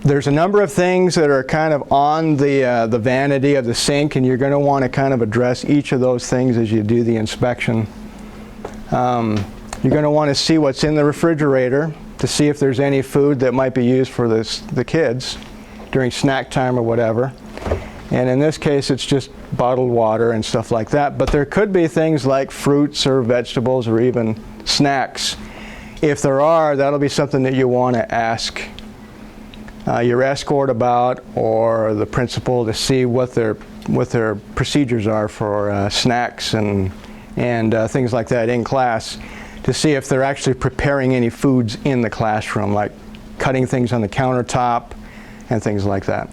There's a number of things that are kind of on the vanity of the sink, and you're going to want to kind of address each of those things as you do the inspection. You're going to want to see what's in the refrigerator to see if there's any food that might be used for the kids during snack time or whatever. And in this case, it's just bottled water and stuff like that. But there could be things like fruits or vegetables or even snacks. If there are, that'll be something that you want to ask your escort about, or the principal, to see what their procedures are for snacks and things like that in class, to see if they're actually preparing any foods in the classroom, like cutting things on the countertop and things like that.